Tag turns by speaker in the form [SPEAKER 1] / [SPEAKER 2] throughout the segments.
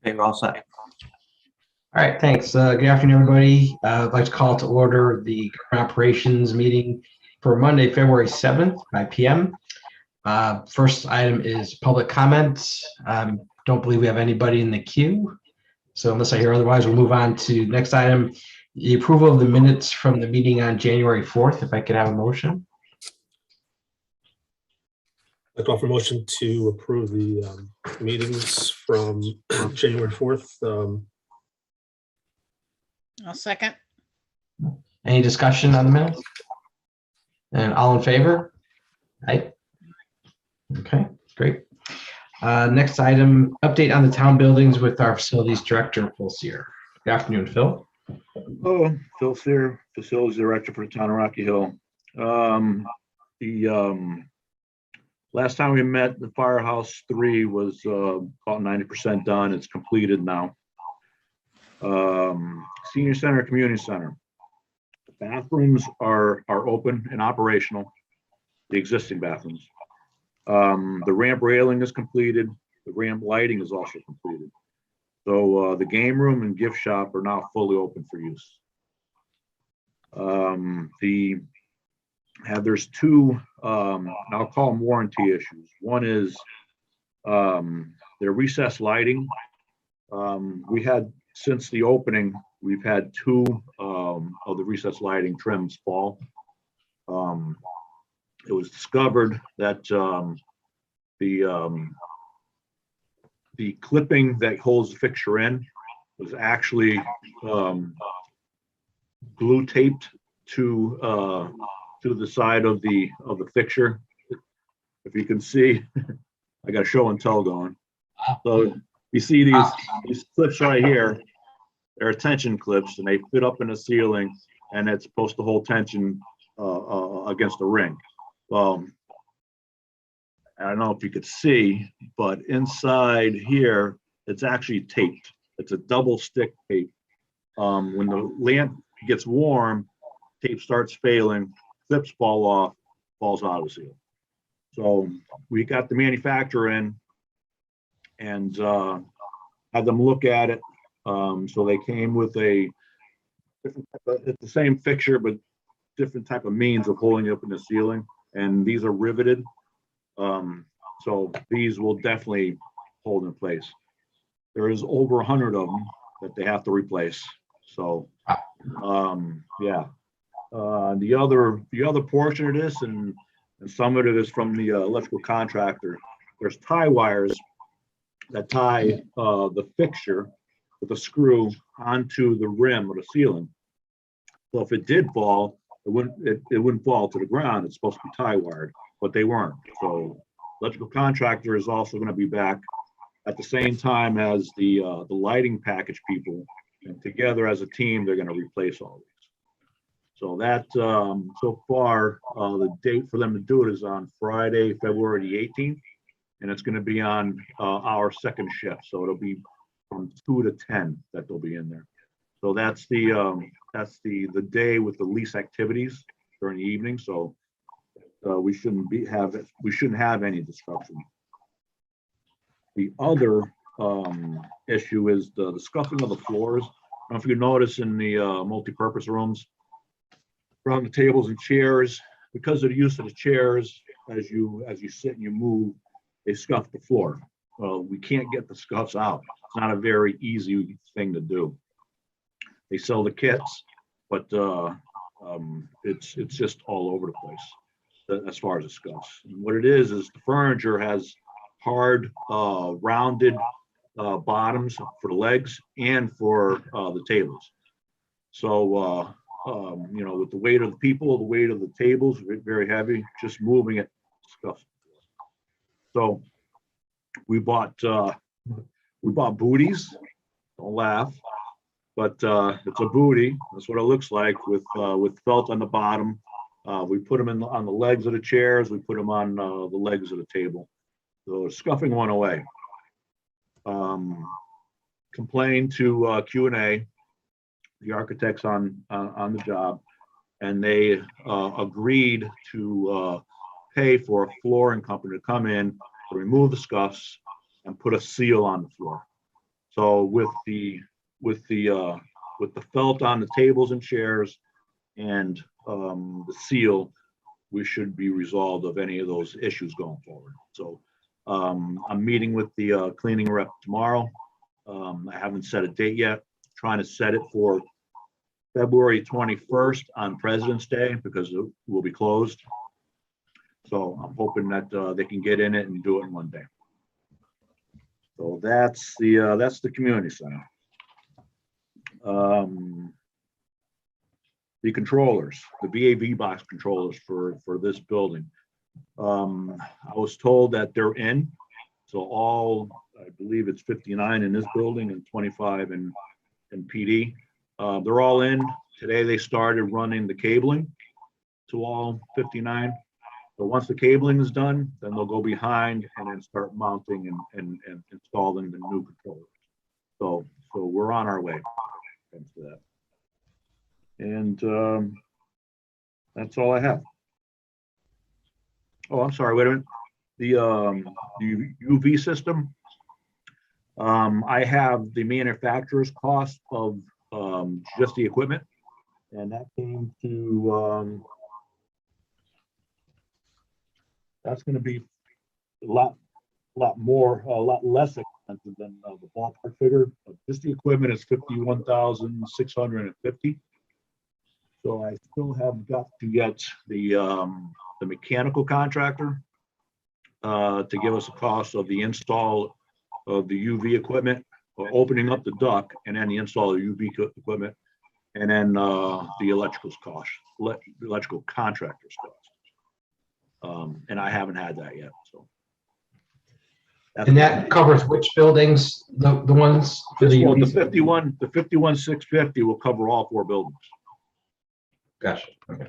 [SPEAKER 1] Okay, we're all set.
[SPEAKER 2] All right, thanks. Good afternoon, everybody. I'd like to call to order the current operations meeting for Monday, February 7th, 5 p.m. First item is public comments. Don't believe we have anybody in the queue. So unless I hear otherwise, we'll move on to next item, the approval of the minutes from the meeting on January 4th. If I could have a motion.
[SPEAKER 3] I call for motion to approve the meetings from January 4th.
[SPEAKER 4] I'll second.
[SPEAKER 2] Any discussion on the minutes? And all in favor? Aye. Okay, great. Next item, update on the town buildings with our facilities director, Phil Sear. Good afternoon, Phil.
[SPEAKER 5] Oh, Phil Sear, Facilities Director for the town of Rocky Hill. Last time we met, the Firehouse 3 was about 90% done. It's completed now. Senior Center, Community Center. The bathrooms are open and operational, the existing bathrooms. The ramp railing is completed. The ramp lighting is also completed. So the game room and gift shop are now fully open for use. There's two, I'll call them warranty issues. One is their recessed lighting. We had, since the opening, we've had two of the recessed lighting trims fall. It was discovered that the clipping that holds the fixture in was actually glue taped to the side of the fixture. If you can see, I got show and tell going. So you see these clips right here. They're tension clips, and they fit up in the ceiling, and it's supposed to hold tension against the ring. Well, I don't know if you could see, but inside here, it's actually taped. It's a double stick tape. When the lamp gets warm, tape starts failing, clips fall off, falls out of the seal. So we got the manufacturer in and had them look at it. So they came with a different type of, it's the same fixture, but different type of means of holding it up in the ceiling. And these are riveted. So these will definitely hold in place. There is over 100 of them that they have to replace. So, yeah. The other portion of this, and some of it is from the electrical contractor. There's tie wires that tie the fixture with a screw onto the rim of the ceiling. So if it did fall, it wouldn't fall to the ground. It's supposed to be tie wired, but they weren't. So electrical contractor is also going to be back at the same time as the lighting package people, and together as a team, they're going to replace all these. So that so far, the date for them to do it is on Friday, February the 18th, and it's going to be on our second shift. So it'll be from 2 to 10 that they'll be in there. So that's the day with the least activities during the evening. So we shouldn't have any disruption. The other issue is the scuffing of the floors. I don't know if you notice in the multi-purpose rooms, around the tables and chairs, because of the use of the chairs, as you sit and you move, they scuff the floor. We can't get the scuffs out. It's not a very easy thing to do. They sell the kits, but it's just all over the place as far as the scuffs. And what it is the furniture has hard, rounded bottoms for the legs and for the tables. So you know, with the weight of the people, the weight of the tables, very heavy, just moving it scuffs. So we bought booties. Don't laugh, but it's a booty. That's what it looks like with felt on the bottom. We put them on the legs of the chairs. We put them on the legs of the table. So scuffing went away. Complained to Q&A, the architects on the job, and they agreed to pay for a flooring company to come in to remove the scuffs and put a seal on the floor. So with the felt on the tables and chairs and the seal, we should be resolved of any of those issues going forward. So I'm meeting with the cleaning rep tomorrow. I haven't set a date yet, trying to set it for February 21st on President's Day because it will be closed. So I'm hoping that they can get in it and do it in one day. So that's the community center. The controllers, the VAV box controllers for this building. I was told that they're in. So all, I believe it's 59 in this building and 25 in PD. They're all in. Today they started running the cabling to all 59. So once the cabling is done, then they'll go behind and then start mounting and installing the new controllers. So we're on our way. Thanks to that. And that's all I have. Oh, I'm sorry, wait a minute. The UV system, I have the manufacturer's cost of just the equipment, and that came to that's going to be a lot less expensive than the ballpark figure. Just the equipment is $51,650. So I still have got to get the mechanical contractor to give us a cost of the install of the UV equipment, or opening up the duct, and then the install of UV equipment, and then the electrical cost, electrical contractor's cost. And I haven't had that yet. So.
[SPEAKER 2] And that covers which buildings? The ones for the UV?
[SPEAKER 5] The 51,650 will cover all 4 buildings.
[SPEAKER 2] Gotcha. Okay.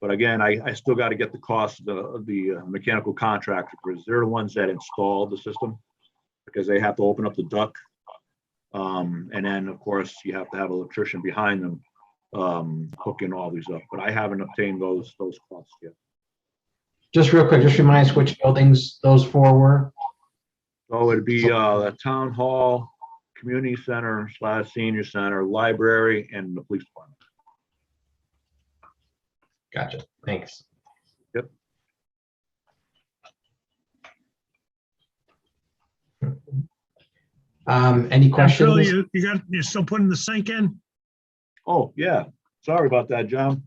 [SPEAKER 5] But again, I still got to get the cost of the mechanical contractor, because they're the ones that installed the system, because they have to open up the duct. And then of course you have to have an electrician behind them hooking all these up. But I haven't obtained those costs yet.
[SPEAKER 2] Just real quick, just remind us which buildings those 4 were.
[SPEAKER 5] So it'd be the town hall, community center / senior center, library, and the police department.
[SPEAKER 2] Gotcha. Thanks.
[SPEAKER 5] Yep.
[SPEAKER 2] Any questions?
[SPEAKER 1] Phil, you're still putting the sink in?
[SPEAKER 5] Oh, yeah. Sorry about that, John.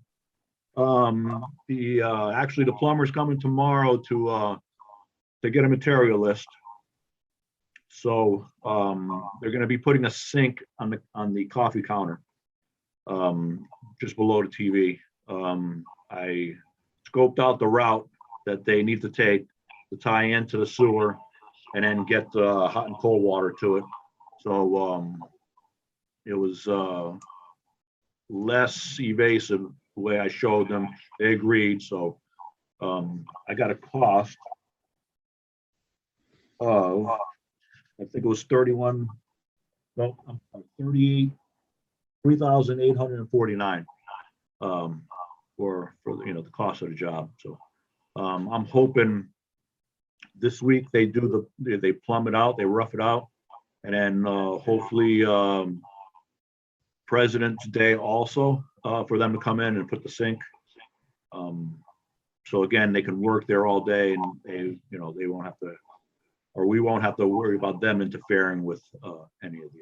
[SPEAKER 5] Actually the plumber's coming tomorrow to get a material list. So they're going to be putting a sink on the coffee counter, just below the TV. I scoped out the route that they need to take to tie into the sewer and then get hot and cold water to it. So it was less evasive the way I showed them. They agreed. So I got a cost of, I think it was 3,849 for the cost of the job. So I'm hoping this week they plumb it out, they rough it out, and then hopefully President's Day also for them to come in and put the sink. So again, they can work there all day, and they won't have to, or we won't have to worry about them interfering with any of the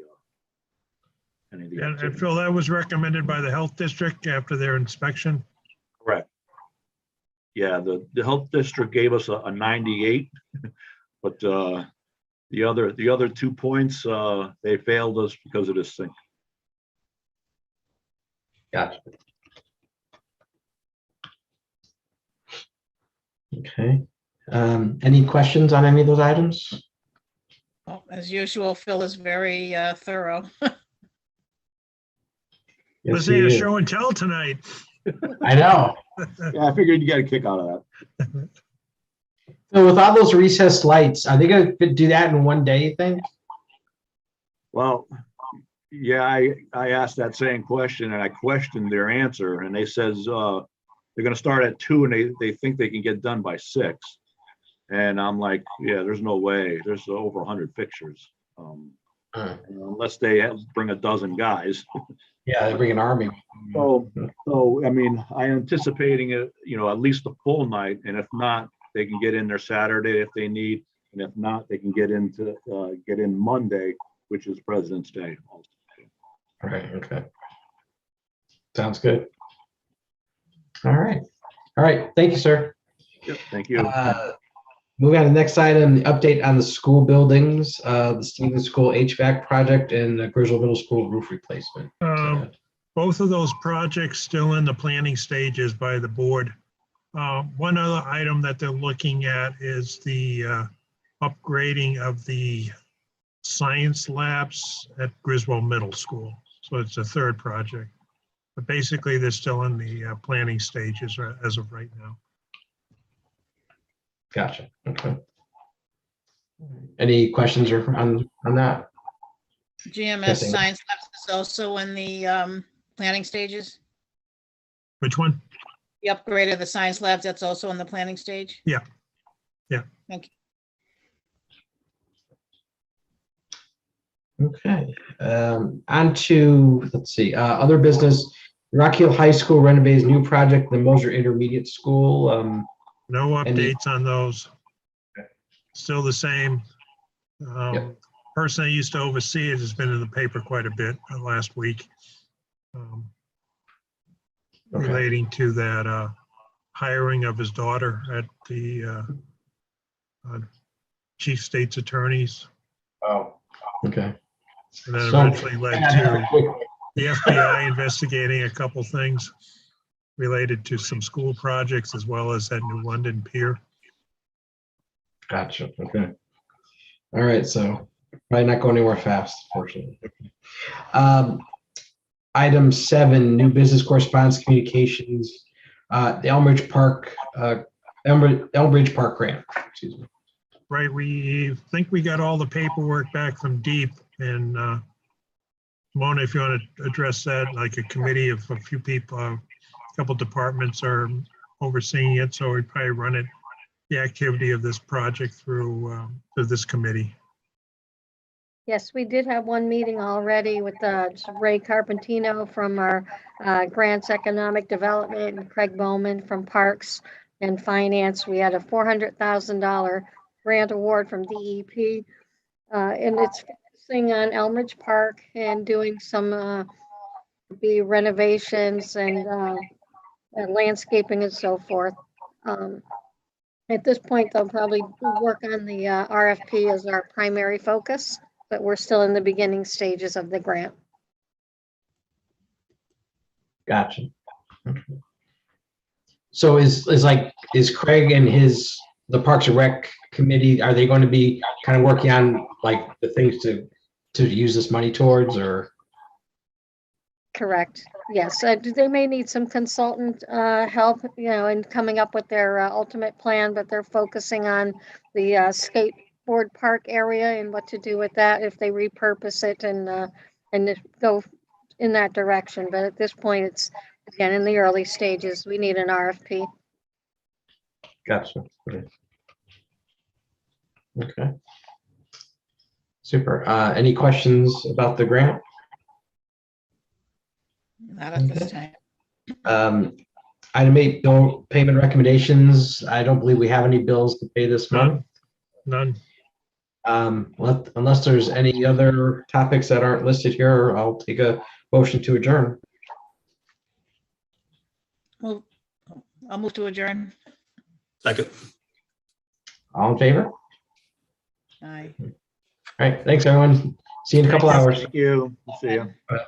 [SPEAKER 1] And
[SPEAKER 5] activities.
[SPEAKER 1] Phil, that was recommended by the health district after their inspection?
[SPEAKER 5] Correct. Yeah, the health district gave us a 98, but the other 2 points, they failed us because of this thing.
[SPEAKER 2] Gotcha. Okay. Any questions on any of those items?
[SPEAKER 4] Well, as usual, Phil is very thorough.
[SPEAKER 2] Yes,
[SPEAKER 1] Was they
[SPEAKER 2] he
[SPEAKER 1] a
[SPEAKER 2] is.
[SPEAKER 1] show and tell tonight?
[SPEAKER 2] I know.
[SPEAKER 5] Yeah, I figured you got a kick out of that.
[SPEAKER 2] So with all those recessed lights, are they going to do that in one day, you think?
[SPEAKER 5] Well, yeah, I asked that same question, and I questioned their answer, and they says they're going to start at 2 and they think they can get done by 6. And I'm like, yeah, there's no way. There's over 100 fixtures. Unless they bring a dozen guys.
[SPEAKER 2] Yeah, they bring an army.
[SPEAKER 5] So, I mean, I'm anticipating it, at least a full night, and if not, they can get in there Saturday if they need, and if not, they can get in Monday, which is President's Day.
[SPEAKER 2] Right, okay. Sounds good. All right, thank you, sir.
[SPEAKER 5] Yep, thank you.
[SPEAKER 2] Moving on to the next item, the update on the school buildings, the Stevens School HVAC project and the Griswold Middle School roof replacement.
[SPEAKER 1] Both of those projects still in the planning stages by the board. One other item that they're looking at is the upgrading of the science labs at Griswold Middle School. So it's a third project. But basically, they're still in the planning stages as of right now.
[SPEAKER 2] Gotcha, okay. Any questions on that?
[SPEAKER 4] GMS Science Labs is also in the planning stages.
[SPEAKER 1] Which one?
[SPEAKER 4] The upgrade of the science labs, that's also in the planning stage?
[SPEAKER 1] Yeah.
[SPEAKER 4] Thank you.
[SPEAKER 2] Okay, on to, let's see, other business. Rock Hill High School renovates new project, the Moser Intermediate School.
[SPEAKER 1] No updates on those.
[SPEAKER 2] Okay.
[SPEAKER 1] Still the same.
[SPEAKER 2] Yep.
[SPEAKER 1] Person that used to oversee it has been in the paper quite a bit last week.
[SPEAKER 2] Okay.
[SPEAKER 1] Relating to that hiring of his daughter at the chief state's attorneys.
[SPEAKER 2] Oh, okay.
[SPEAKER 1] And then
[SPEAKER 2] So-
[SPEAKER 1] eventually led to the FBI investigating a couple things related to some school projects as well as that New London pier.
[SPEAKER 2] Gotcha, okay. All right, so probably not going anywhere fast, fortunately. Item 7, new business correspondence communications, the Elmbridge Park grant, excuse me.
[SPEAKER 1] Right, we think we got all the paperwork back from Deep, and Mona, if you want to address that, like a committee of a few people, a couple departments are overseeing it, so we probably run it, the activity of this project through this committee.
[SPEAKER 6] Yes, we did have one meeting already with Ray Carpentino from our Grants Economic Development and Craig Bowman from Parks and Finance. We had a $400,000 grant award from DEP, and it's focusing on Elmbridge Park and doing some renovations and landscaping and so forth. At this point, they'll probably work on the RFP as our primary focus, but we're still in the beginning stages of the grant.
[SPEAKER 2] Gotcha. Okay. So is Craig and the Parks and Rec committee, are they going to be kind of working on like the things to use this money towards, or?
[SPEAKER 6] Correct. Yes, they may need some consultant help, in coming up with their ultimate plan, but they're focusing on the skateboard park area and what to do with that if they repurpose it and go in that direction. But at this point, it's again in the early stages. We need an RFP.
[SPEAKER 2] Gotcha. Okay. Super. Any questions about the grant?
[SPEAKER 4] Not at this time.
[SPEAKER 2] Item 8, bill payment recommendations. I don't believe we have any bills to pay this month.
[SPEAKER 1] None.
[SPEAKER 2] Unless there's any other topics that aren't listed here, I'll take a motion to adjourn.
[SPEAKER 4] I'll move to adjourn.
[SPEAKER 3] Second.
[SPEAKER 2] All in favor?
[SPEAKER 4] Aye.
[SPEAKER 2] All right. Thanks, everyone. See you in a couple hours.
[SPEAKER 5] Thank you. See you.
[SPEAKER 2] Bye.